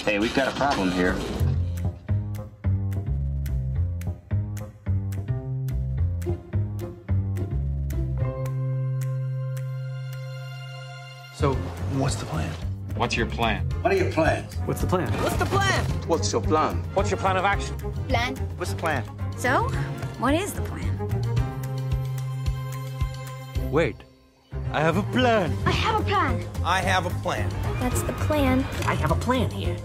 Hey, we've got a problem here. So, what's the plan? What's your plan? What are your plans? What's the plan? What's the plan? What's your plan? What's your plan of action? Plan. What's the plan? So, what is the plan? Wait, I have a plan. I have a plan. I have a plan. That's the plan. I have a plan here.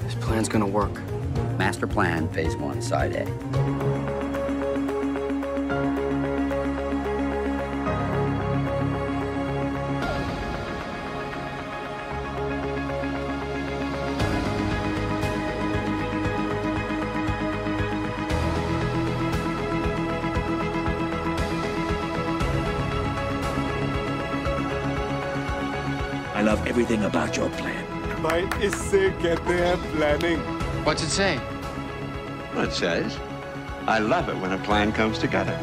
This plan's gonna work. Master plan, phase 1, side A. I love everything about your plan. भाई इससे कहते हैं planning. What's it say? Well, it says, I love it when a plan comes together.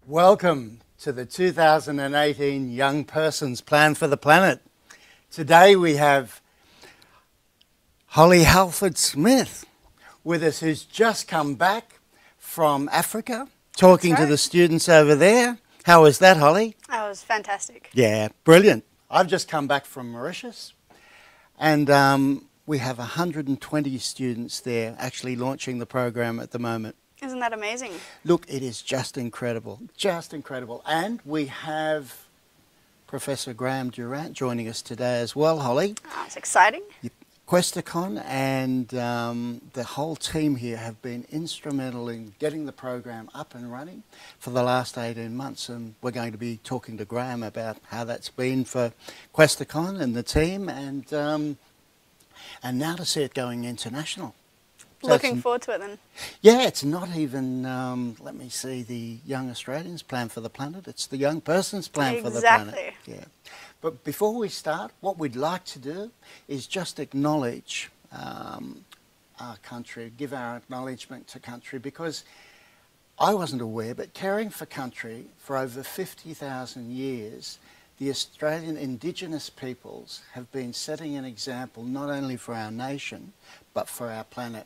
Welcome to the 2018 Young Person's Plan for the Planet. Today we have Holly Halford-Smith with us, who's just come back from Africa, talking to the students over there. How was that, Holly? That was fantastic. Yeah, brilliant. I've just come back from Mauritius, and we have 120 students there actually launching the program at the moment. Isn't that amazing? Look, it is just incredible, just incredible. And we have Professor Graham Durant joining us today as well, Holly. Oh, it's exciting. Questacon and the whole team here have been instrumental in getting the program up and running for the last 18 months, and we're going to be talking to Graham about how that's been for Questacon and the team, and now to see it going international. So Looking forward to it then. Yeah, it's not even, let me see, the Young Australians Plan for the Planet, it's the Young Person's Plan for the Planet. Exactly. Yeah. But before we start, what we'd like to do is just acknowledge our country, give our acknowledgement to country, because I wasn't aware, but caring for country for over 50,000 years, the Australian Indigenous peoples have been setting an example not only for our nation, but for our planet.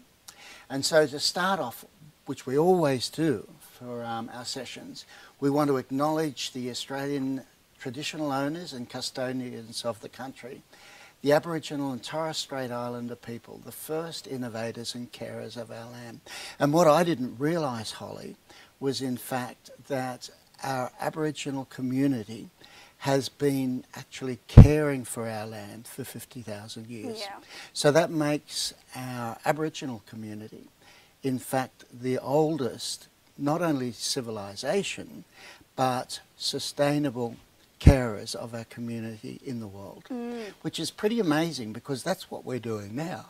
And so to start off, which we always do for our sessions, we want to acknowledge the Australian traditional owners and custodians of the country, the Aboriginal and Torres Strait Islander people, the first innovators and carers of our land. And what I didn't realise, Holly, was in fact that our Aboriginal community has been actually caring for our land for 50,000 years. Yeah. So that makes our Aboriginal community, in fact, the oldest, not only civilization, but sustainable carers of our community in the world, which is pretty amazing because that's what we're doing now.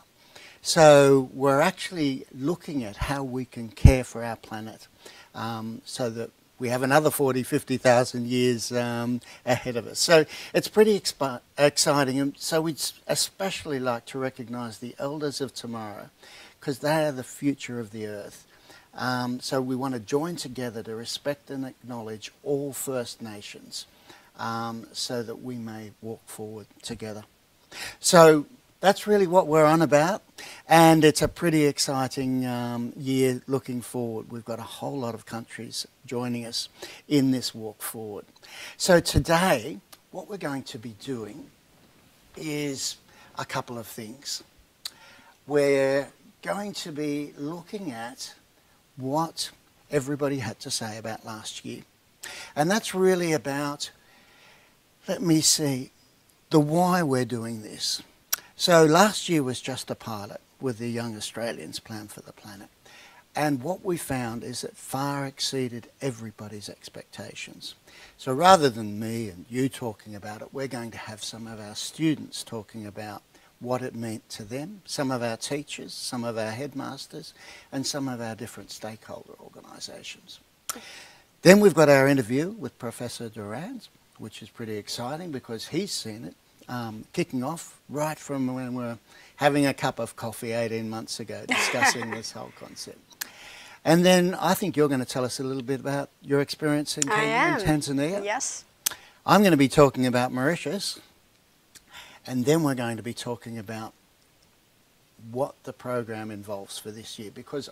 So we're actually looking at how we can care for our planet so that we have another 40, 50,000 years ahead of us. So it's pretty exciting. And so we'd especially like to recognise the elders of tomorrow because they are the future of the earth. So we want to join together to respect and acknowledge all First Nations so that we may walk forward together. So that's really what we're on about, and it's a pretty exciting year looking forward. We've got a whole lot of countries joining us in this walk forward. So today, what we're going to be doing is a couple of things. We're going to be looking at what everybody had to say about last year. And that's really about, let me see, the why we're doing this. So last year was just a pilot with the Young Australians Plan for the Planet. And what we found is it far exceeded everybody's expectations. So rather than me and you talking about it, we're going to have some of our students talking about what it meant to them, some of our teachers, some of our headmasters, and some of our different stakeholder organisations. Then we've got our interview with Professor Durant, which is pretty exciting because he's seen it kicking off right from when we were having a cup of coffee 18 months ago discussing this whole concept. And then I think you're going to tell us a little bit about your experience in Kenya and Tanzania. Yes. I'm going to be talking about Mauritius, and then we're going to be talking about what the program involves for this year, because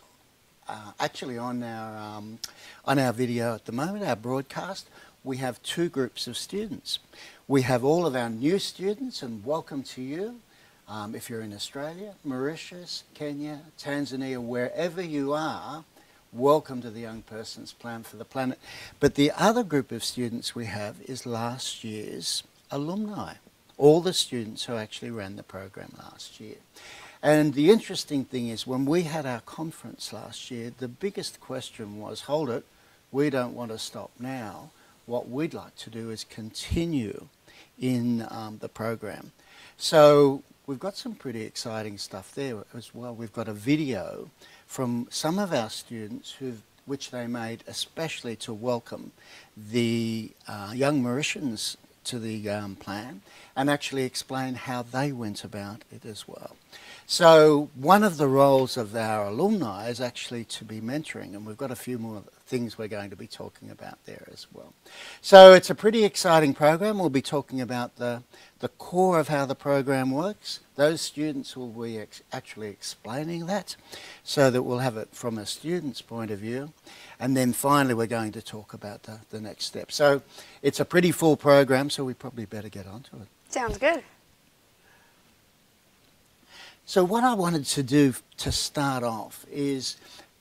actually on our video at the moment, our broadcast, we have two groups of students. We have all of our new students, and welcome to you. If you're in Australia, Mauritius, Kenya, Tanzania, wherever you are, welcome to the Young Person's Plan for the Planet. But the other group of students we have is last year's alumni, all the students who actually ran the program last year. And the interesting thing is, when we had our conference last year, the biggest question was, hold it, we don't want to stop now. What we'd like to do is continue in the program. So we've got some pretty exciting stuff there as well. We've got a video from some of our students which they made especially to welcome the young Mauritians to the plan, and actually explain how they went about it as well. So one of the roles of our alumni is actually to be mentoring, and we've got a few more things we're going to be talking about there as well. So it's a pretty exciting program. We'll be talking about the core of how the program works. Those students will be actually explaining that, so that we'll have it from a student's point of view. And then finally we're going to talk about the next step. So it's a pretty full program, so we probably better get on to it. Sounds good. So what I wanted to do to start off is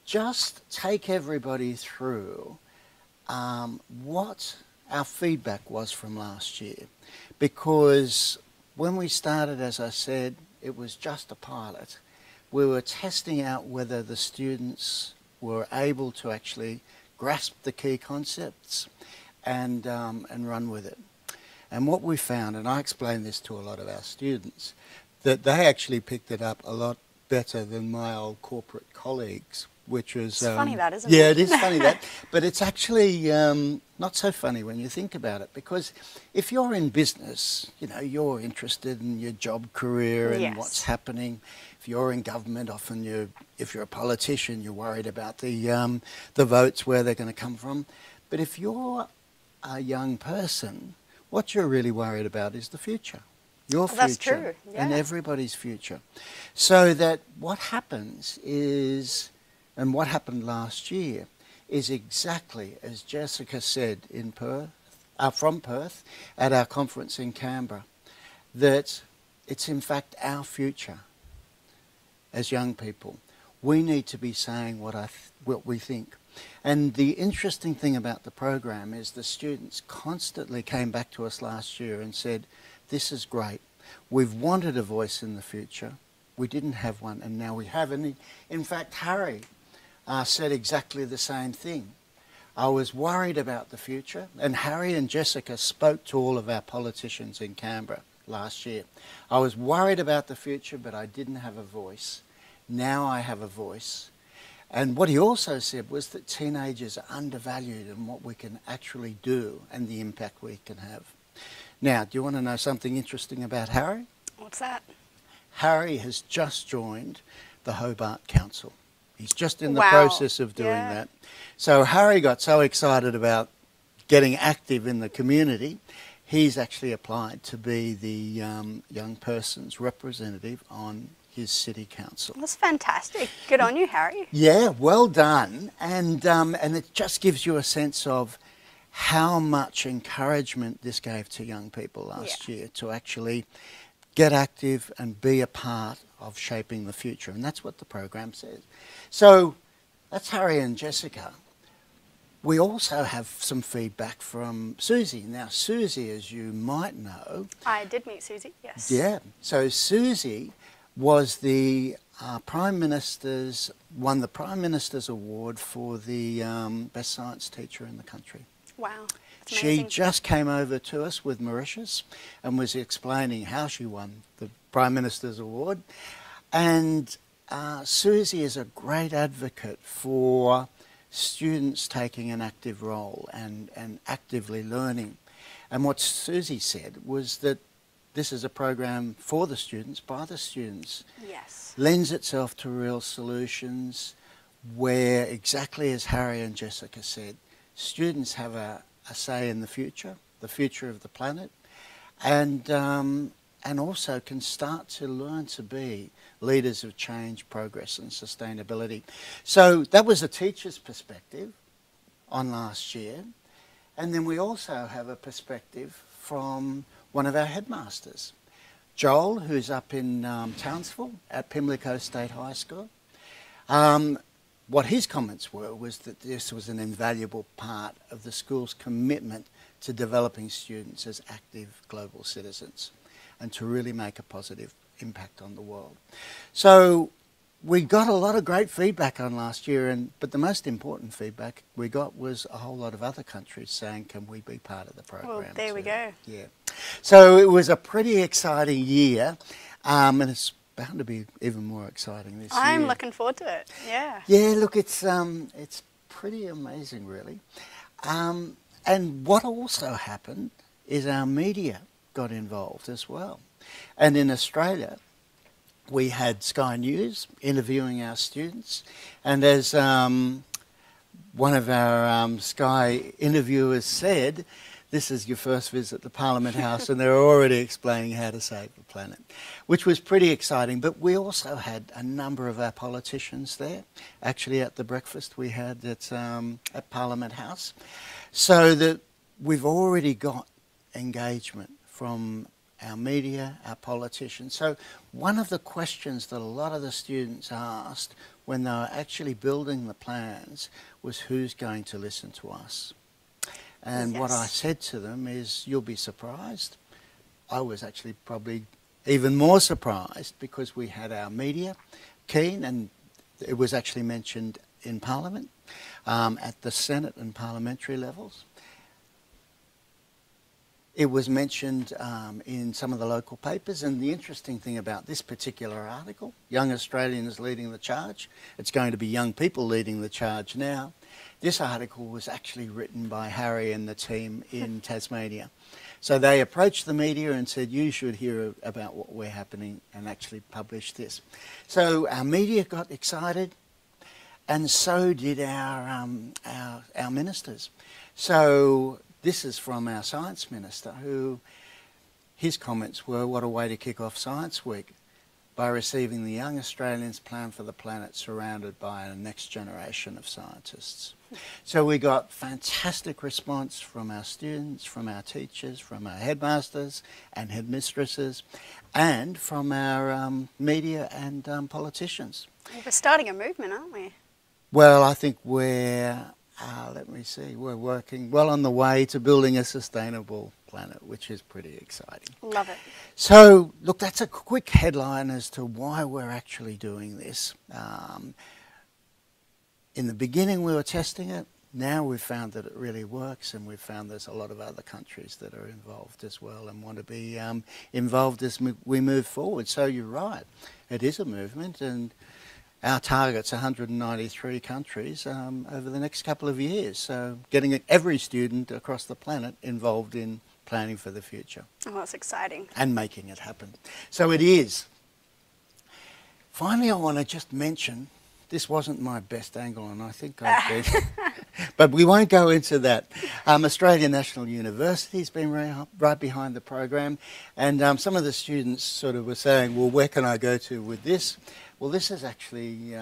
just take everybody through what our feedback was from last year. Because when we started, as I said, it was just a pilot. We were testing out whether the students were able to actually grasp the key concepts and run with it. And what we found, and I explained this to a lot of our students, that they actually picked it up a lot better than my old corporate colleagues, which was... It's funny that, isn't it? Yeah, it is funny that. But it's actually not so funny when you think about it, because if you're in business, you know, you're interested in your job career and what's happening. If you're in government, often if you're a politician, you're worried about the votes, where they're going to come from. But if you're a young person, what you're really worried about is the future. Your future. That's true, yeah. And everybody's future. So that what happens is, and what happened last year, is exactly as Jessica said in Perth, from Perth, at our conference in Canberra, that it's in fact our future as young people. We need to be saying what we think. And the interesting thing about the program is the students constantly came back to us last year and said, this is great. We've wanted a voice in the future. We didn't have one, and now we have. And in fact, Harry said exactly the same thing. I was worried about the future, and Harry and Jessica spoke to all of our politicians in Canberra last year. I was worried about the future, but I didn't have a voice. Now I have a voice. And what he also said was that teenagers are undervalued in what we can actually do and the impact we can have. Now, do you want to know something interesting about Harry? What's that? Harry has just joined the Hobart Council. He's just in the process of doing that. So Harry got so excited about getting active in the community, he's actually applied to be the young person's representative on his city council. That's fantastic. Good on you, Harry. Yeah, well done. And it just gives you a sense of how much encouragement this gave to young people last year to actually get active and be a part of shaping the future. And that's what the program says. So that's Harry and Jessica. We also have some feedback from Susie. Now, Susie, as you might know... I did meet Susie, yes. Yeah. So Susie was the Prime Minister's... won the Prime Minister's Award for the best science teacher in the country. Wow. She just came over to us with Mauritius and was explaining how she won the Prime Minister's Award. And Susie is a great advocate for students taking an active role and actively learning. And what Susie said was that this is a program for the students, by the students. Yes. Lends itself to real solutions where, exactly as Harry and Jessica said, students have a say in the future of the planet, and also can start to learn to be leaders of change, progress and sustainability. So that was a teacher's perspective on last year. And then we also have a perspective from one of our headmasters, Joel, who's up in Townsville at Pimlico State High School. What his comments were was that this was an invaluable part of the school's commitment to developing students as active global citizens and to really make a positive impact on the world. So we got a lot of great feedback on last year, but the most important feedback we got was a whole lot of other countries saying, can we be part of the program? Well, there we go. Yeah. So it was a pretty exciting year, and it's bound to be even more exciting this year. I'm looking forward to it, yeah. Yeah, look, it's pretty amazing, really. And what also happened is our media got involved as well. And in Australia, we had Sky News interviewing our students, and as one of our Sky interviewers said, this is your first visit to Parliament House and they're already explaining how to save the planet, which was pretty exciting. But we also had a number of our politicians there, actually at the breakfast we had at Parliament House, so that we've already got engagement from our media, our politicians. So one of the questions that a lot of the students asked when they were actually building the plans was, who's going to listen to us? And what I said to them is, you'll be surprised. I was actually probably even more surprised because we had our media keen, and it was actually mentioned in Parliament, at the Senate and parliamentary levels. It was mentioned in some of the local papers, and the interesting thing about this particular article, Young Australians Leading the Charge, it's going to be young people leading the charge now. This article was actually written by Harry and the team in Tasmania. So they approached the media and said, you should hear about what we're happening, and actually publish this. So our media got excited, and so did our ministers. So this is from our science minister, who his comments were, what a way to kick off Science Week, by receiving the Young Australians Plan for the Planet surrounded by a next generation of scientists. So we got fantastic response from our students, from our teachers, from our headmasters and headmistresses, and from our media and politicians. We're starting a movement, aren't we? Well, I think we're, let me see, we're working well on the way to building a sustainable planet, which is pretty exciting. Love it. So, look, that's a quick headline as to why we're actually doing this. In the beginning we were testing it. Now we've found that it really works, and we've found there's a lot of other countries that are involved as well and want to be involved as we move forward. So you're right, it is a movement, and our target's 193 countries over the next couple of years. So getting every student across the planet involved in planning for the future. Oh, that's exciting. And making it happen. So it is. Finally, I want to just mention, this wasn't my best angle, and I think I've been, but we won't go into that. Australian National University's been right behind the program, and some of the students sort of were saying, well, where can I go to with this? Well, this is actually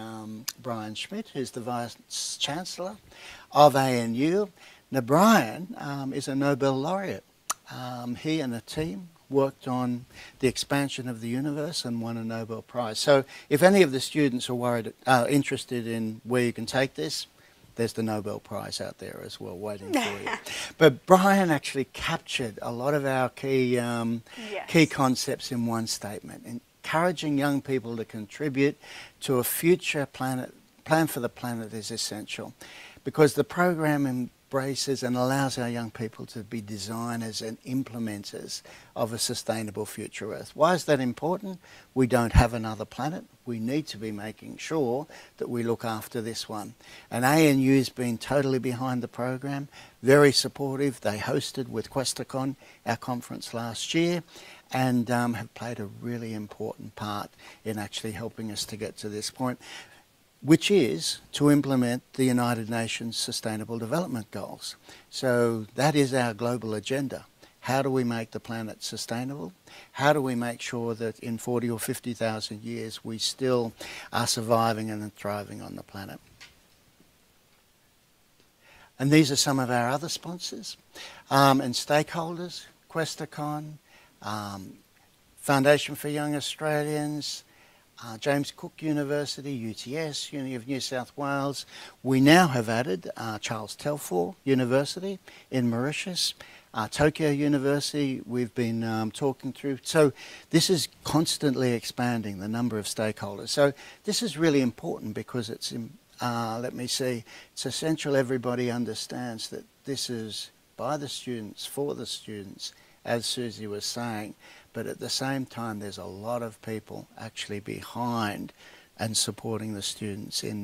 Brian Schmidt, who's the Vice-Chancellor of ANU. Now, Brian is a Nobel laureate. He and a team worked on the expansion of the universe and won a Nobel Prize. So if any of the students are interested in where you can take this, there's the Nobel Prize out there as well waiting for you. But Brian actually captured a lot of our key concepts in one statement. Encouraging young people to contribute to a future plan for the planet is essential, because the program embraces and allows our young people to be designers and implementers of a sustainable future Earth. Why is that important? We don't have another planet. We need to be making sure that we look after this one. And ANU's been totally behind the program, very supportive. They hosted with Questacon our conference last year, and have played a really important part in actually helping us to get to this point, which is to implement the United Nations Sustainable Development Goals. So that is our global agenda. How do we make the planet sustainable? How do we make sure that in 40 or 50,000 years we still are surviving and thriving on the planet? And these are some of our other sponsors and stakeholders: Questacon, Foundation for Young Australians, James Cook University, UTS, Uni of New South Wales. We now have added Charles Telford University in Mauritius, Tokyo University we've been talking through. So this is constantly expanding the number of stakeholders. So this is really important because it's, let me see, it's essential everybody understands that this is by the students, for the students, as Susie was saying, but at the same time there's a lot of people actually behind and supporting the students in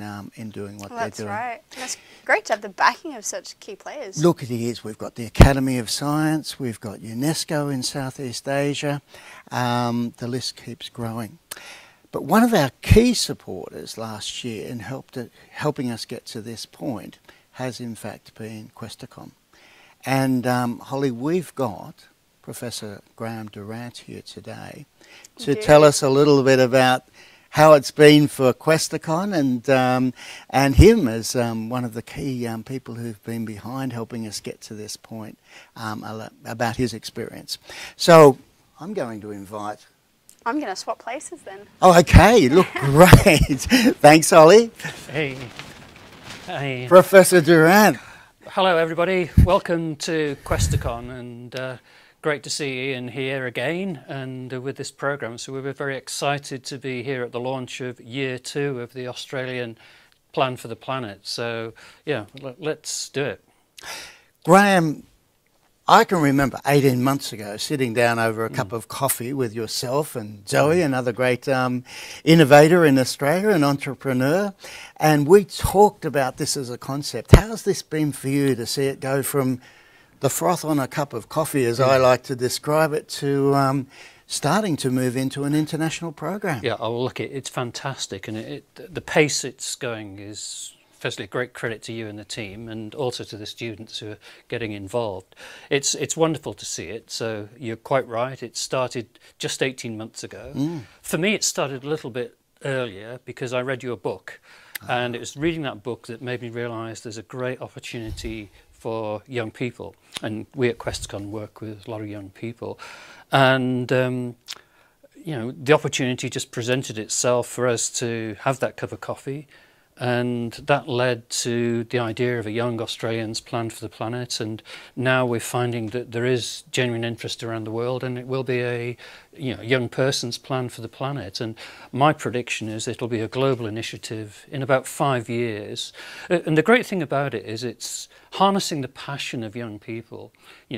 doing what they're doing. That's right. That's great to have the backing of such key players. Look, it is. We've got the Academy of Science, we've got UNESCO in Southeast Asia, the list keeps growing. But one of our key supporters last year in helping us get to this point has in fact been Questacon. And Holly, we've got Professor Graham Durant here today to tell us a little bit about how it's been for Questacon and him as one of the key people who've been behind helping us get to this point, about his experience. So I'm going to invite... I'm going to swap places then. Oh, okay. Look, great. Thanks, Holly. Hey. Hey. Professor Durant. Hello, everybody. Welcome to Questacon, and great to see Ian here again and with this program. So we were very excited to be here at the launch of Year 2 of the Australian Plan for the Planet. So, yeah, let's do it. Graham, I can remember 18 months ago sitting down over a cup of coffee with yourself and Zoe, another great innovator in Australia, an entrepreneur, and we talked about this as a concept. How's this been for you to see it go from the froth on a cup of coffee, as I like to describe it, to starting to move into an international program? Yeah, oh, look, it's fantastic, and the pace it's going is... firstly, great credit to you and the team, and also to the students who are getting involved. It's wonderful to see it. So you're quite right. It started just 18 months ago. For me, it started a little bit earlier because I read your book, and it was reading that book that made me realise there's a great opportunity for young people, and we at Questacon work with a lot of young people, and you know, the opportunity just presented itself for us to have that cup of coffee. And that led to the idea of a Young Australians Plan for the Planet, and now we're finding that there is genuine interest around the world, and it will be a young person's plan for the planet. And my prediction is it'll be a global initiative in about 5 years. And the great thing about it is it's harnessing the passion of young people,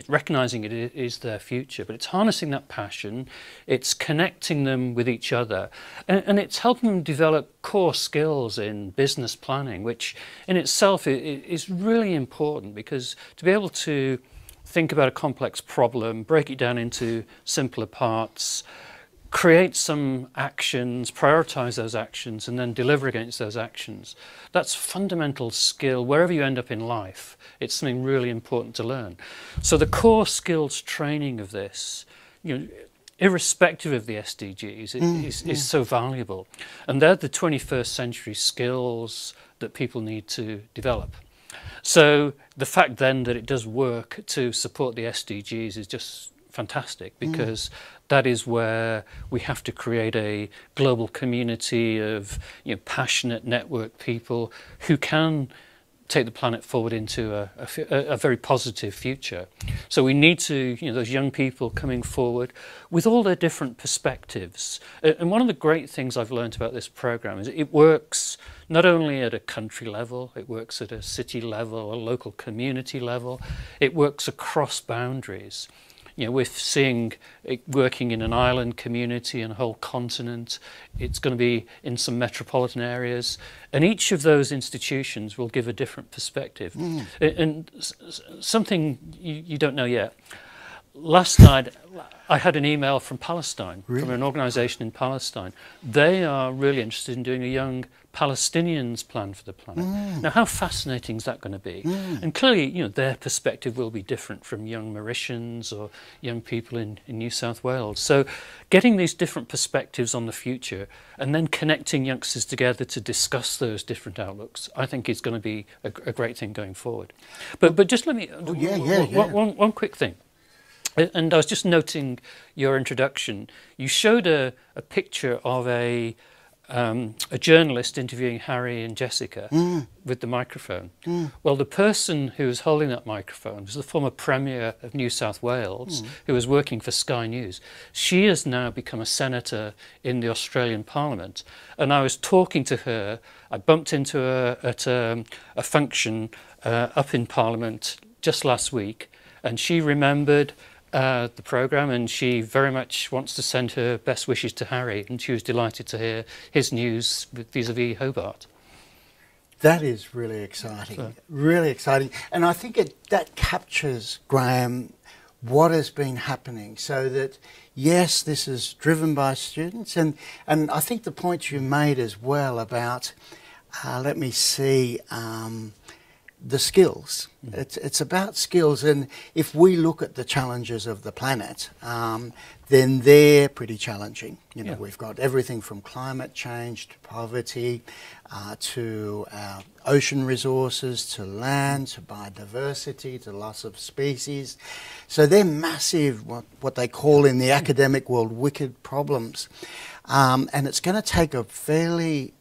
recognising it is their future, but it's harnessing that passion, it's connecting them with each other, and it's helping them develop core skills in business planning, which in itself is really important, because to be able to think about a complex problem, break it down into simpler parts, create some actions, prioritise those actions, and then deliver against those actions. That's fundamental skill wherever you end up in life. It's something really important to learn. So the core skills training of this, irrespective of the SDGs, is so valuable. And they're the 21st century skills that people need to develop. So the fact then that it does work to support the SDGs is just fantastic, because that is where we have to create a global community of passionate network people who can take the planet forward into a very positive future. So we need to, those young people coming forward with all their different perspectives. And one of the great things I've learned about this program is it works not only at a country level, it works at a city level, a local community level, it works across boundaries. We're seeing it working in an island community and a whole continent. It's going to be in some metropolitan areas. And each of those institutions will give a different perspective. And something you don't know yet. Last night, I had an email from Palestine, from an organisation in Palestine. They are really interested in doing a young Palestinians plan for the planet. Now, how fascinating is that going to be? And clearly, their perspective will be different from young Mauritians or young people in New South Wales. So getting these different perspectives on the future and then connecting youngsters together to discuss those different outlooks, I think is going to be a great thing going forward. But just let me... One quick thing. And I was just noting your introduction. You showed a picture of a journalist interviewing Harry and Jessica with the microphone. Well, the person who was holding that microphone was the former Premier of New South Wales, who was working for Sky News. She has now become a senator in the Australian Parliament. And I was talking to her. I bumped into her at a function up in Parliament just last week, and she remembered the programme, and she very much wants to send her best wishes to Harry, and she was delighted to hear his news vis-a-vis Hobart. That is really exciting, really exciting. And I think that captures, Graham, what has been happening, so that, yes, this is driven by students, and I think the point you made as well about, let me see, the skills. It's about skills, and if we look at the challenges of the planet, then they're pretty challenging. We've got everything from climate change to poverty, to our ocean resources, to land, to biodiversity, to loss of species. So they're massive, what they call in the academic world, wicked problems. And it's going to take a fairly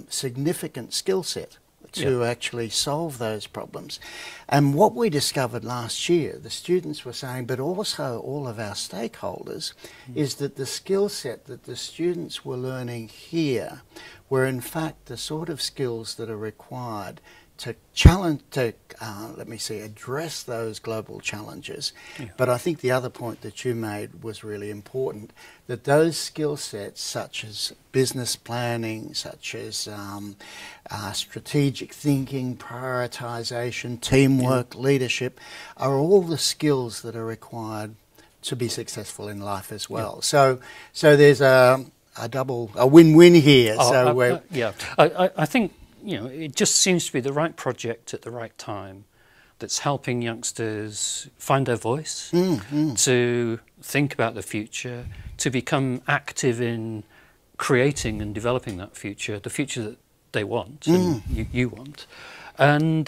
significant skill set to actually solve those problems. And what we discovered last year, the students were saying, but also all of our stakeholders, is that the skill set that the students were learning here were in fact the sort of skills that are required to address those global challenges. But I think the other point that you made was really important, that those skill sets such as business planning, such as strategic thinking, prioritisation, teamwork, leadership, are all the skills that are required to be successful in life as well. So there's a win-win here. I think it just seems to be the right project at the right time that's helping youngsters find their voice, to think about the future, to become active in creating and developing that future, the future that they want and you want. And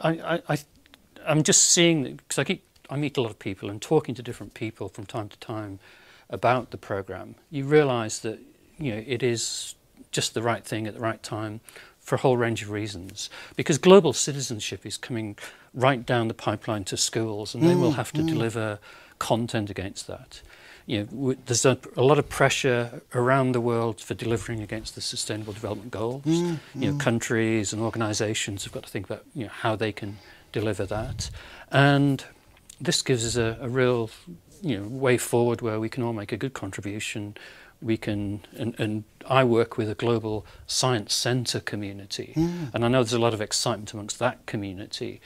I'm just seeing that, because I meet a lot of people and talking to different people from time to time about the programme, you realise that it is just the right thing at the right time for a whole range of reasons, because global citizenship is coming right down the pipeline to schools, and they will have to deliver content against that. There's a lot of pressure around the world for delivering against the Sustainable Development Goals. Countries and organisations have got to think about how they can deliver that, and this gives us a real way forward where we can all make a good contribution. We can, and I work with a global science centre community, and I know there's a lot of excitement amongst that community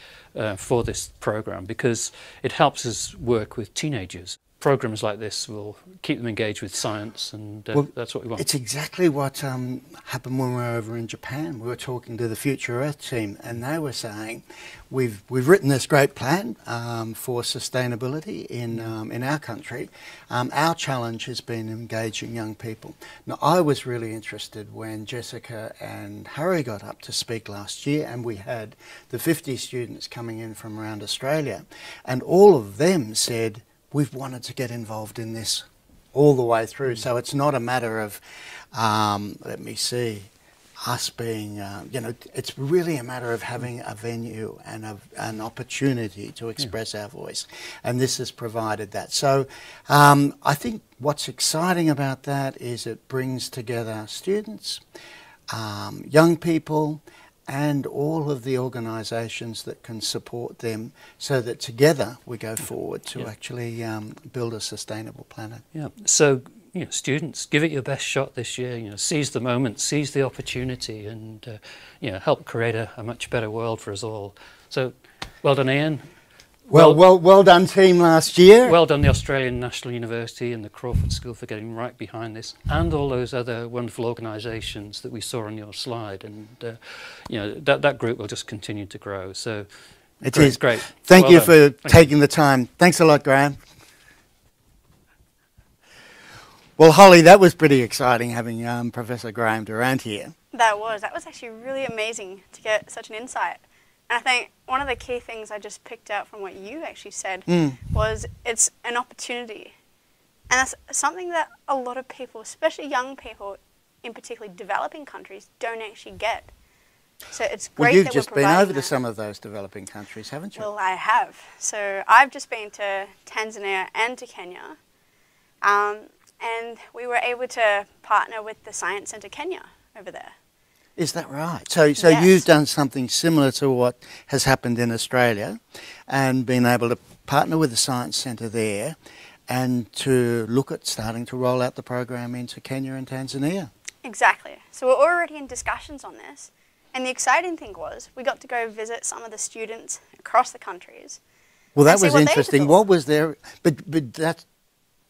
for this programme, because it helps us work with teenagers. Programmes like this will keep them engaged with science, and that's what we want. It's exactly what happened when we were over in Japan. We were talking to the Future Earth team, and they were saying, we've written this great plan for sustainability in our country. Our challenge has been engaging young people. Now, I was really interested when Jessica and Harry got up to speak last year, and we had the 50 students coming in from around Australia, and all of them said, we've wanted to get involved in this all the way through. So it's not a matter of, let me see, us being, you know, it's really a matter of having a venue and an opportunity to express our voice. And this has provided that. So I think what's exciting about that is it brings together students, young people, and all of the organisations that can support them, so that together we go forward to actually build a sustainable planet. Yeah. So, you know, students, give it your best shot this year. You know, seize the moment, seize the opportunity, and you know, help create a much better world for us all. So, well done, Ian. Well done, team, last year. Well done, the Australian National University and the Crawford School for getting right behind this, and all those other wonderful organisations that we saw on your slide. And you know, that group will just continue to grow. So it is great. Thank you for taking the time. Thanks a lot, Graham. Well, Holly, that was pretty exciting having Professor Graham Durant here. That was actually really amazing to get such an insight. And I think one of the key things I just picked out from what you actually said was it's an opportunity. And that's something that a lot of people, especially young people, in particularly developing countries, don't actually get. So it's great well, you've that just we're been providing over that. to some of those developing countries, haven't you? Well, I have. So I've just been to Tanzania and to Kenya. And we were able to partner with the Science Centre Kenya over there. Is that right? So Yes. You've done something similar to what has happened in Australia and been able to partner with the Science Centre there and to look at starting to roll out the program into Kenya and Tanzania. Exactly. So we're already in discussions on this. And the exciting thing was we got to go visit some of the students across the countries. Well, that was what interesting. What was there? But that's...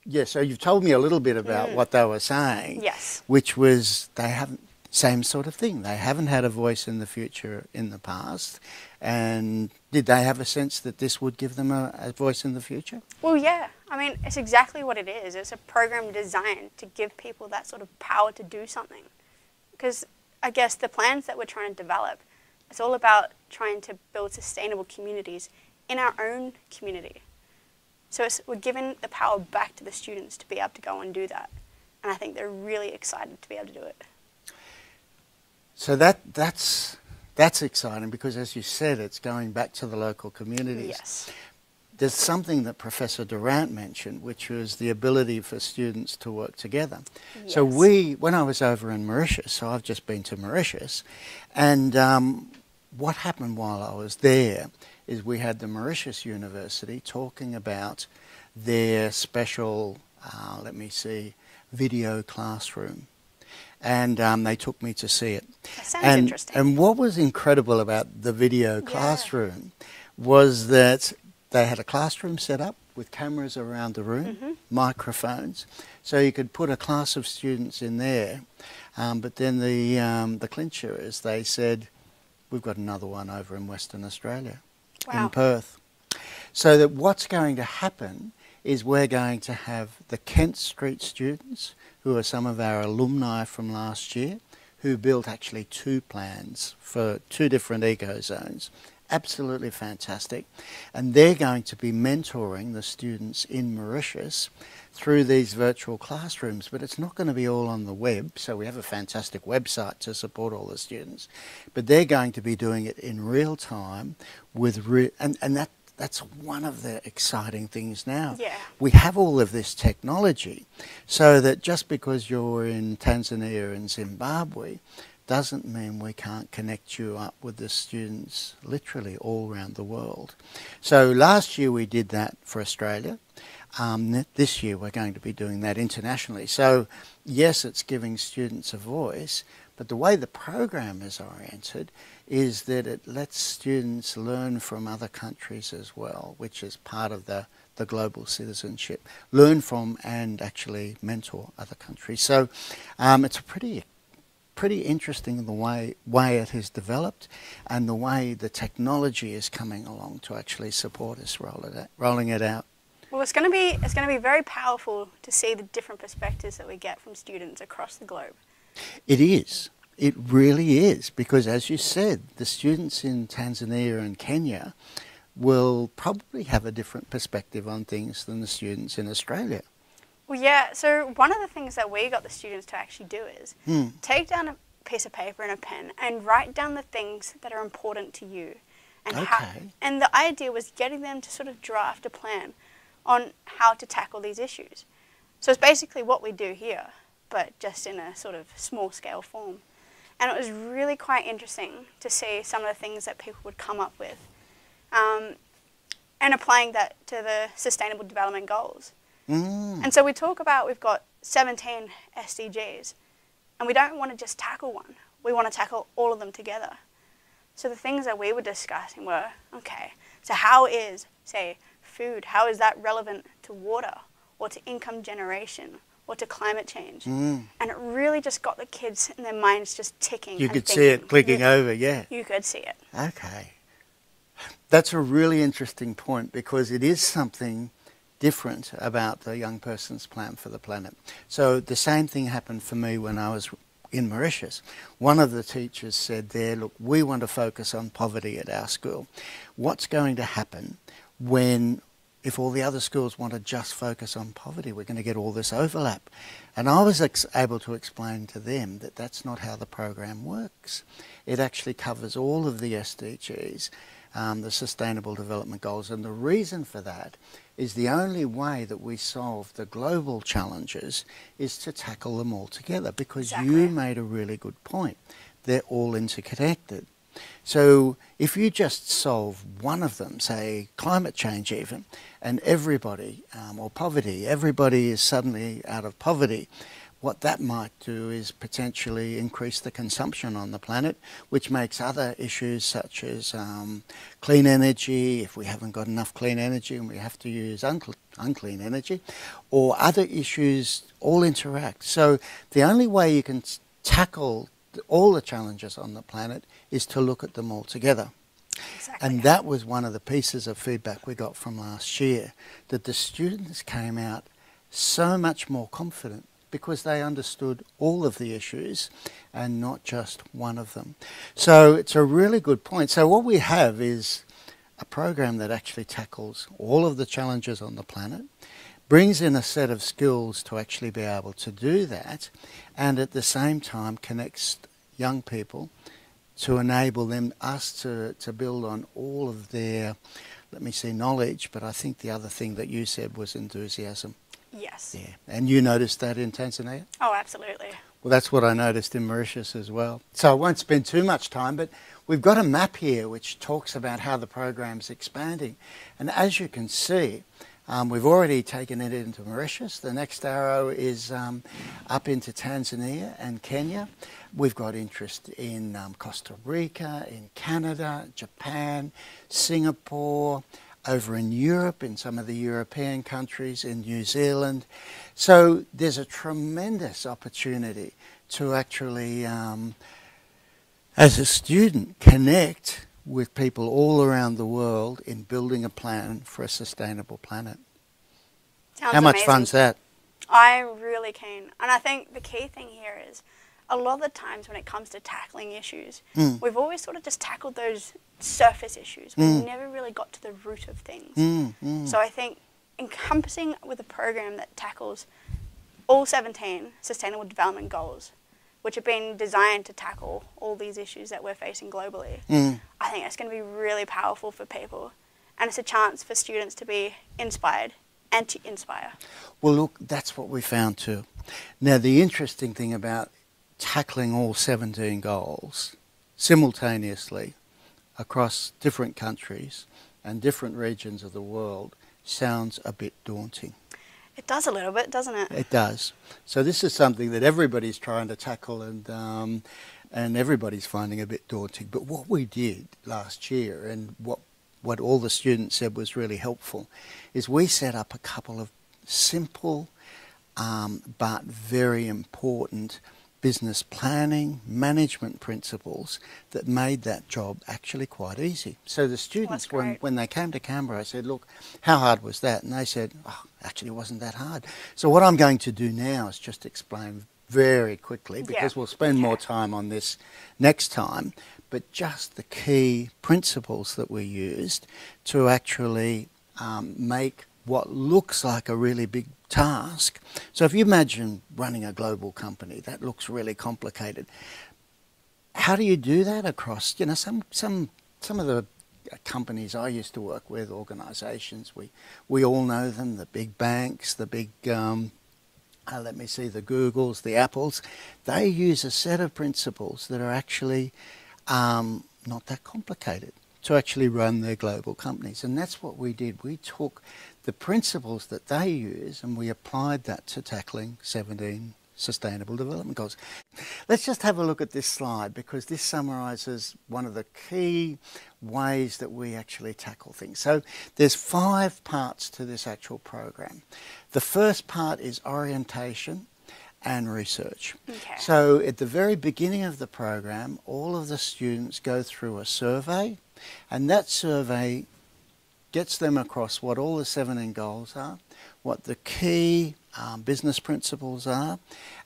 Yeah, so you've told me a little bit about what they were saying. Yes. Which was they haven't... Same sort of thing. They haven't had a voice in the future in the past. And did they have a sense that this would give them a voice in the future? Well, yeah. I mean, it's exactly what it is. It's a program designed to give people that sort of power to do something. Because I guess the plans that we're trying to develop, it's all about trying to build sustainable communities in our own community. So we're giving the power back to the students to be able to go and do that. And I think they're really excited to be able to do it. So that's exciting because, as you said, it's going back to the local communities. Yes. There's something that Professor Durant mentioned, which was the ability for students to work together. Yes. So when I was over in Mauritius, so I've just been to Mauritius, and what happened while I was there is we had the Mauritius University talking about their special, video classroom. And they took me to see it. That sounds interesting. And what was incredible about the video classroom was that they had a classroom set up with cameras around the room, microphones, so you could put a class of students in there. But then the clincher is they said, we've got another one over in Western Australia, in Perth. So that what's going to happen is we're going to have the Kent Street students, who are some of our alumni from last year, who built actually 2 plans for 2 different eco zones. Absolutely fantastic. And they're going to be mentoring the students in Mauritius through these virtual classrooms, but it's not going to be all on the web, so we have a fantastic website to support all the students. But they're going to be doing it in real time with that's one of the exciting things now. Yeah. We have all of this technology, so that just because you're in Tanzania and Zimbabwe doesn't mean we can't connect you up with the students literally all around the world. So last year we did that for Australia. This year we're going to be doing that internationally. So yes, it's giving students a voice, but the way the program is oriented is that it lets students learn from other countries as well, which is part of the global citizenship. Learn from and actually mentor other countries. So it's pretty interesting the way it has developed and the way the technology is coming along to actually support us rolling it out. Well, it's going to be very powerful to see the different perspectives that we get from students across the globe. It is. It really is, because as you said, the students in Tanzania and Kenya will probably have a different perspective on things than the students in Australia. Well, yeah, so one of the things that we got the students to actually do is take down piece of paper and a pen and write down the things that are important to you. And Okay. and the idea was getting them to sort of draft a plan on how to tackle these issues. So it's basically what we do here, but just in a sort of small scale form. And it was really quite interesting to see some of the things that people would come up with and applying that to the Sustainable Development Goals. And so we talk about we've got 17 SDGs, and we don't want to just tackle one. We want to tackle all of them together. So the things that we were discussing were, okay, so how is, say, food, how is that relevant to water or to income generation or to climate change? And it really just got the kids and their minds just ticking. You and could see thinking. it clicking over, yeah. You could see it. Okay. That's a really interesting point because it is something different about the Young Person's Plan for the Planet. So the same thing happened for me when I was in Mauritius. One of the teachers said there, look, we want to focus on poverty at our school. What's going to happen if all the other schools want to just focus on poverty? We're going to get all this overlap. And I was able to explain to them that that's not how the program works. It actually covers all of the SDGs, the Sustainable Development Goals, and the reason for that is the only way that we solve the global challenges is to tackle them all together, because you made a really good point. They're all interconnected. So if you just solve one of them, say climate change even, and everybody, or poverty, everybody is suddenly out of poverty, what that might do is potentially increase the consumption on the planet, which makes other issues such as clean energy, if we haven't got enough clean energy and we have to use unclean energy, or other issues all interact. So the only way you can tackle all the challenges on the planet is to look at them all together. Exactly. And that was one of the pieces of feedback we got from last year, that the students came out so much more confident because they understood all of the issues and not just one of them. So it's a really good point. So what we have is a program that actually tackles all of the challenges on the planet, brings in a set of skills to actually be able to do that, and at the same time connects young people to enable us to build on all of their, knowledge, but I think the other thing that you said was enthusiasm. Yes. Yeah, and you noticed that in Tanzania? Oh, absolutely. Well, that's what I noticed in Mauritius as well. So I won't spend too much time, but we've got a map here which talks about how the program's expanding. And as you can see, we've already taken it into Mauritius. The next arrow is up into Tanzania and Kenya. We've got interest in Costa Rica, in Canada, Japan, Singapore, over in Europe, in some of the European countries, in New Zealand. So there's a tremendous opportunity to actually, as a student, connect with people all around the world in building a plan for a sustainable planet. Sounds How much amazing. fun's that? I'm really keen. And I think the key thing here is a lot of the times when it comes to tackling issues, we've always sort of just tackled those surface issues. We've never really got to the root of things. So I think encompassing with a program that tackles all 17 Sustainable Development Goals, which have been designed to tackle all these issues that we're facing globally, I think it's going to be really powerful for people. And it's a chance for students to be inspired and to inspire. Well, look, that's what we found too. Now, the interesting thing about tackling all 17 goals simultaneously across different countries and different regions of the world sounds a bit daunting. It does a little bit, doesn't it? It does. So this is something that everybody's trying to tackle and everybody's finding a bit daunting. But what we did last year, and what all the students said was really helpful, is we set up a couple of simple but very important business planning, management principles that made that job actually quite easy. So the students, when they came to Canberra, I said, look, how hard was that? And they said, oh, actually it wasn't that hard. So what I'm going to do now is just explain very quickly, because we'll spend more time on this next time, but just the key principles that we used to actually make what looks like a really big task. So if you imagine running a global company, that looks really complicated. how do you do that across, you know, some of the companies I used to work with, organisations, we all know them, the big banks, the big, let me see, the Googles, the Apples. They use a set of principles that are actually not that complicated to actually run their global companies. And that's what we did. We took the principles that they use and we applied that to tackling 17 Sustainable Development Goals. Let's just have a look at this slide, because this summarises one of the key ways that we actually tackle things. So there's 5 parts to this actual program. The first part is orientation and research. Okay. So at the very beginning of the program, all of the students go through a survey, and that survey gets them across what all the 17 goals are, what the key business principles are,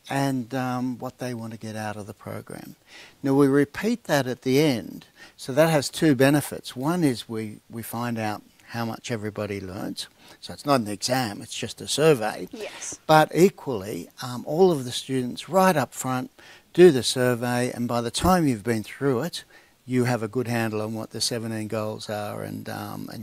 and what they want to get out of the program. Now we repeat that at the end, so that has 2 benefits. One is we find out how much everybody learnt, so it's not an exam, it's just a survey. Yes. But equally, all of the students right up front do the survey, and by the time you've been through it, you have a good handle on what the 17 goals are and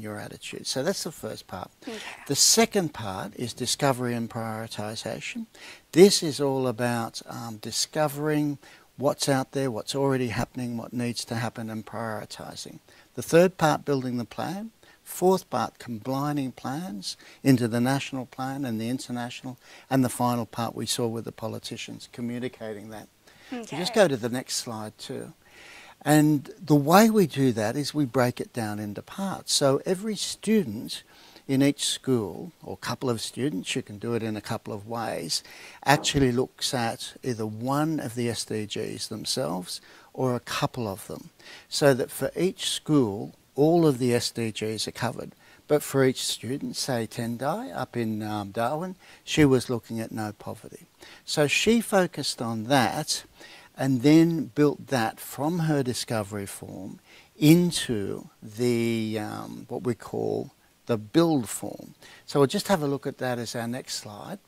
your attitude. So that's the first part. Okay. The second part is discovery and prioritisation. This is all about discovering what's out there, what's already happening, what needs to happen, and prioritising. The third part, building the plan. Fourth part, combining plans into the national plan and the international. And the final part we saw with the politicians, communicating that. Okay. So just go to the next slide too. And the way we do that is we break it down into parts. So every student in each school, or couple of students, you can do it in a couple of ways, actually looks at either one of the SDGs themselves or a couple of them. So that for each school, all of the SDGs are covered. But for each student, say Tendai up in Darwin, she was looking at no poverty. So she focused on that, and then built that from her discovery form into the what we call the build form. So we'll just have a look at that as our next slide.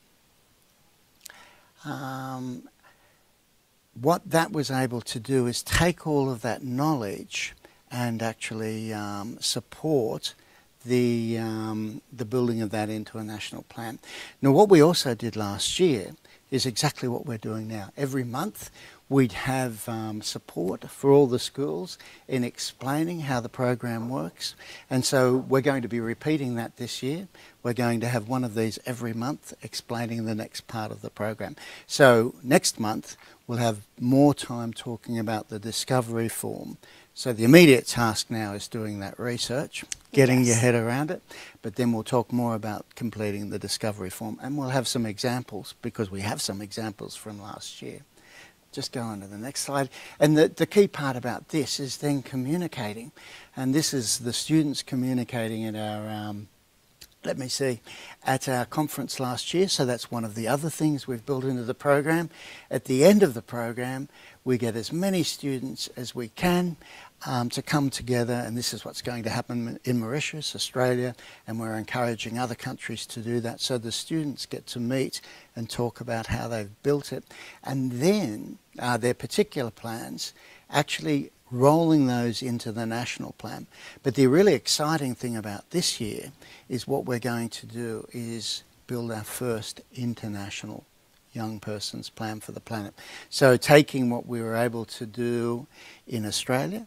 What that was able to do is take all of that knowledge and actually support the building of that into a national plan. Now what we also did last year is exactly what we're doing now. Every month we'd have support for all the schools in explaining how the program works, and so we're going to be repeating that this year. We're going to have one of these every month explaining the next part of the program. So next month we'll have more time talking about the discovery form. So the immediate task now is doing that research, getting your head around it, but then we'll talk more about completing the discovery form, and we'll have some examples, because we have some examples from last year. Just go on to the next slide. And the key part about this is then communicating. And this is the students communicating at our, at our conference last year. So that's one of the other things we've built into the program. At the end of the program, we get as many students as we can to come together, and this is what's going to happen in Mauritius, Australia, and we're encouraging other countries to do that, so the students get to meet and talk about how they've built it, and then their particular plans, actually rolling those into the national plan. But the really exciting thing about this year is what we're going to do is build our first international young person's plan for the planet. So taking what we were able to do in Australia,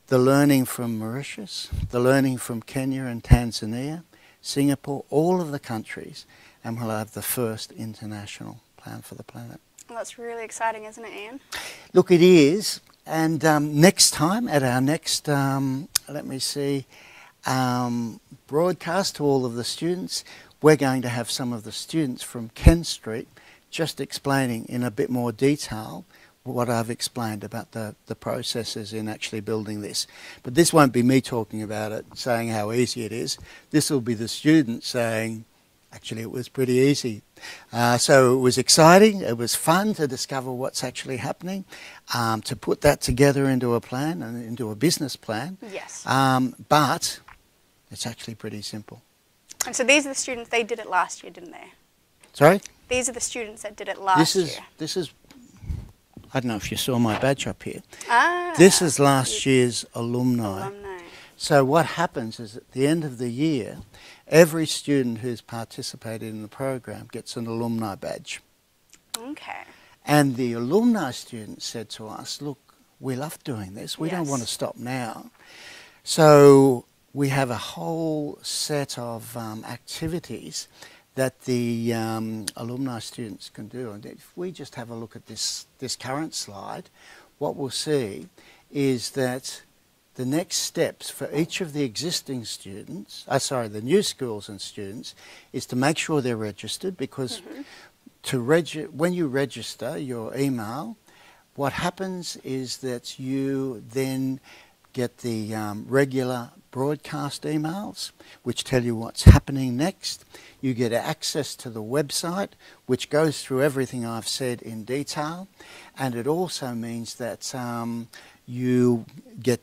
the learning from Mauritius, the learning from Kenya and Tanzania, Singapore, all of the countries, and we'll have the first international plan for the planet. Well, that's really exciting, isn't it, Ian? Look, it is. And next time, at our next, broadcast to all of the students, we're going to have some of the students from Ken Street just explaining in a bit more detail what I've explained about the processes in actually building this. But this won't be me talking about it, saying how easy it is. This will be the students saying, actually it was pretty easy. So it was exciting, it was fun to discover what's actually happening, to put that together into a plan and into a business plan. Yes. But it's actually pretty simple. And so these are the students, they did it last year, didn't they? Sorry? These are the students that did it last year. This is I don't know if you saw my badge up here. Ah, this is last year's alumni. alumni. So what happens is at the end of the year, every student who's participated in the program gets an alumni badge. Okay. And the alumni students said to us, look, we love doing this. We don't want to stop now. So we have a whole set of activities that the alumni students can do. And if we just have a look at this current slide, what we'll see is that the next steps for each of the existing students, the new schools and students, is to make sure they're registered, because when you register your email, what happens is that you then get the regular broadcast emails which tell you what's happening next. You get access to the website which goes through everything I've said in detail, and it also means that you get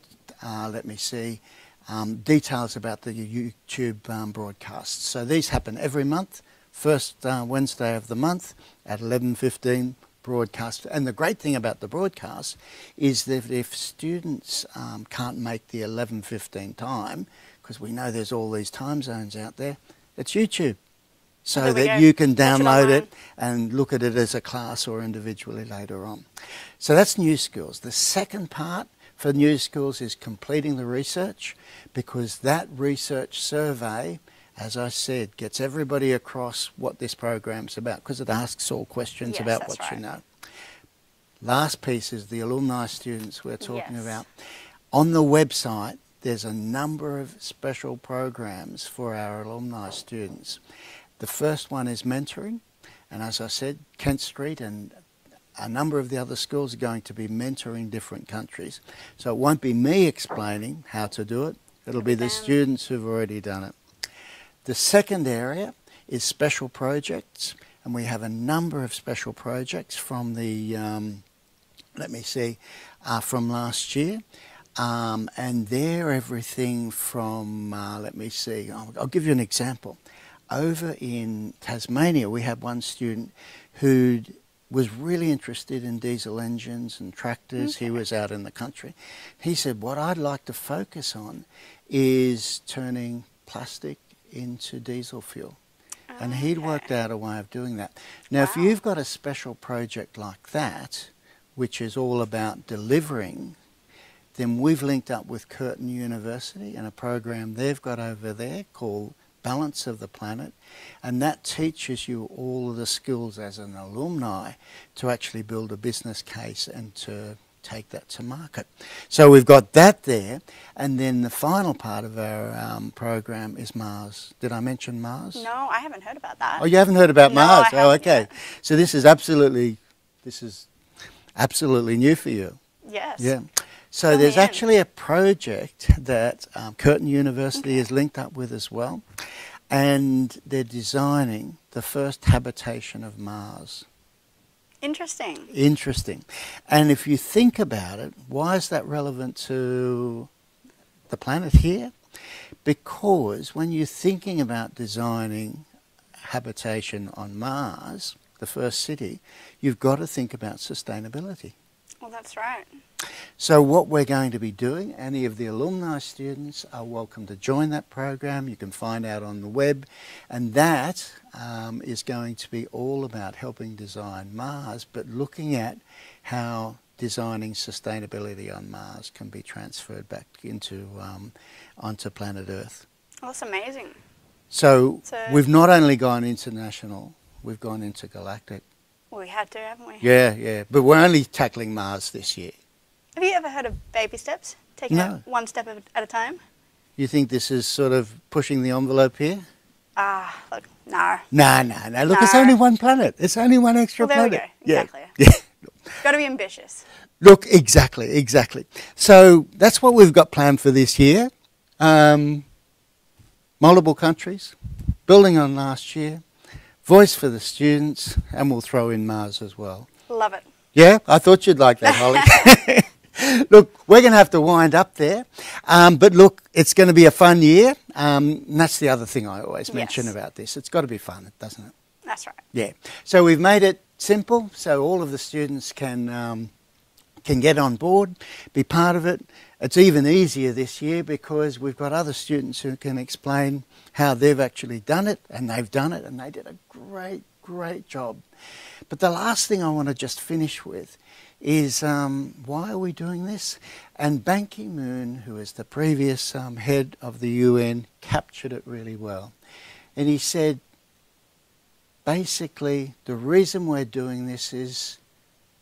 details about the YouTube broadcasts. So these happen every month, first Wednesday of the month at 11:15 broadcast. And the great thing about the broadcast is that if students can't make the 11:15 time, because we know there's all these time zones out there, it's YouTube. So that you can download it and look at it as a class or individually later on. So that's new schools. The second part for new schools is completing the research, because that research survey, as I said, gets everybody across what this program's about, because it asks all questions about what you know. Last piece is the alumni students we're talking about. On the website, there's a number of special programs for our alumni students. The first one is mentoring, and as I said, Kent Street and a number of the other schools are going to be mentoring different countries. So it won't be me explaining how to do it, it'll be the students who've already done it. The second area is special projects, and we have a number of special projects from the, from last year. And they're everything from, I'll give you an example. Over in Tasmania, we had one student who was really interested in diesel engines and tractors. He was out in the country. He said, what I'd like to focus on is turning plastic into diesel fuel. And he'd worked out a way of doing that. Now, if you've got a special project like that, which is all about delivering, then we've linked up with Curtin University and a program they've got over there called Balance of the Planet, and that teaches you all of the skills as an alumni to actually build a business case and to take that to market. So we've got that there, and then the final part of our program is Mars. Did I mention Mars? No, I haven't heard about that. Oh, you haven't heard about Mars? Oh, okay. Yet. So this is absolutely new for you. Yes. Yeah. So there's actually a project that Curtin University is linked up with as well, and they're designing the first habitation of Mars. Interesting. Interesting. And if you think about it, why is that relevant to the planet here? Because when you're thinking about designing habitation on Mars, the first city, you've got to think about sustainability. Well, that's right. So what we're going to be doing, any of the alumni students are welcome to join that program. You can find out on the web, and that is going to be all about helping design Mars, but looking at how designing sustainability on Mars can be transferred back into onto planet Earth. Well, that's amazing. So we've not only gone international, we've gone intergalactic. Well, we had to, haven't we? Yeah. But we're only tackling Mars this year. Have you ever heard of baby steps? Taking it one step at a time? You think this is sort of pushing the envelope here? Look, no. No. Look, it's only one planet. It's only one extra planet. There we go. Exactly. Yeah. Got to be ambitious. Look, exactly. So that's what we've got planned for this year. Multiple countries, building on last year, voice for the students, and we'll throw in Mars as well. Love it. Yeah, I thought you'd like that, Holly. Look, we're going to have to wind up there. But look, it's going to be a fun year. And that's the other thing I always mention about this. It's got to be fun, doesn't it? That's right. Yeah. So we've made it simple so all of the students can can get on board, be part of it. It's even easier this year because we've got other students who can explain how they've actually done it, and they've done it, and they did a great job. But the last thing I want to just finish with is why are we doing this? And Ban Ki-moon, who is the previous head of the UN, captured it really well. And he said, basically, the reason we're doing this is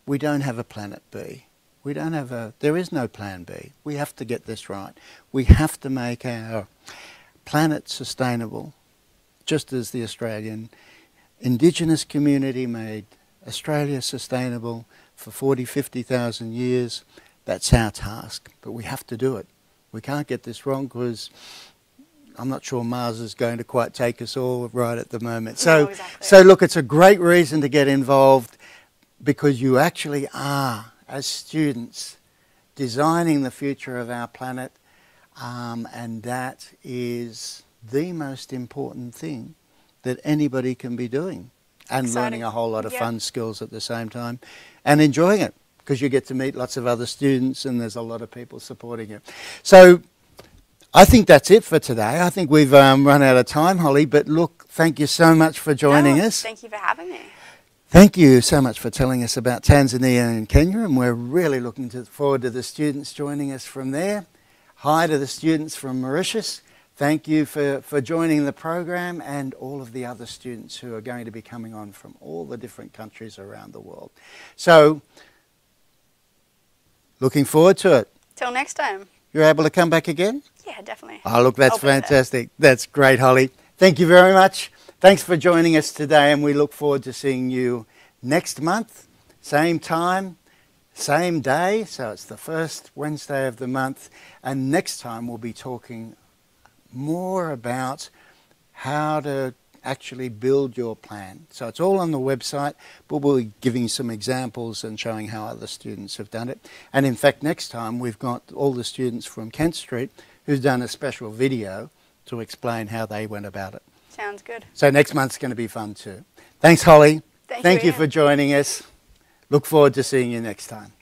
we don't have a planet B. There is no plan B. We have to get this right. We have to make our planet sustainable, just as the Australian Indigenous community made Australia sustainable for 40, 50,000 years. That's our task, but we have to do it. We can't get this wrong because I'm not sure Mars is going to quite take us all right at the moment. So, No, exactly. So look, it's a great reason to get involved because you actually are, as students, designing the future of our planet, and that is the most important thing that anybody can be doing, and Exciting. learning a whole lot of Yep. fun skills at the same time and enjoying it because you get to meet lots of other students and there's a lot of people supporting you. So I think that's it for today. I think we've run out of time, Holly, but look, thank you so much for joining us. Thank you for having me. Thank you so much for telling us about Tanzania and Kenya, and we're really looking forward to the students joining us from there. Hi to the students from Mauritius. Thank you for joining the program, and all of the other students who are going to be coming on from all the different countries around the world. So, looking forward to it. Till next time. You're able to come back again? Yeah, definitely. Oh, look, that's I'll be there. fantastic. That's great, Holly. Thank you very much. Thanks for joining us today, and we look forward to seeing you next month, same time, same day. So it's the first Wednesday of the month, and next time we'll be talking more about how to actually build your plan. So it's all on the website, but we'll be giving some examples and showing how other students have done it. And in fact, next time we've got all the students from Kent Street who's done a special video to explain how they went about it. Sounds good. So next month's going to be fun too. Thanks, Holly. Thank you Ian. for joining us. Look forward to seeing you next time.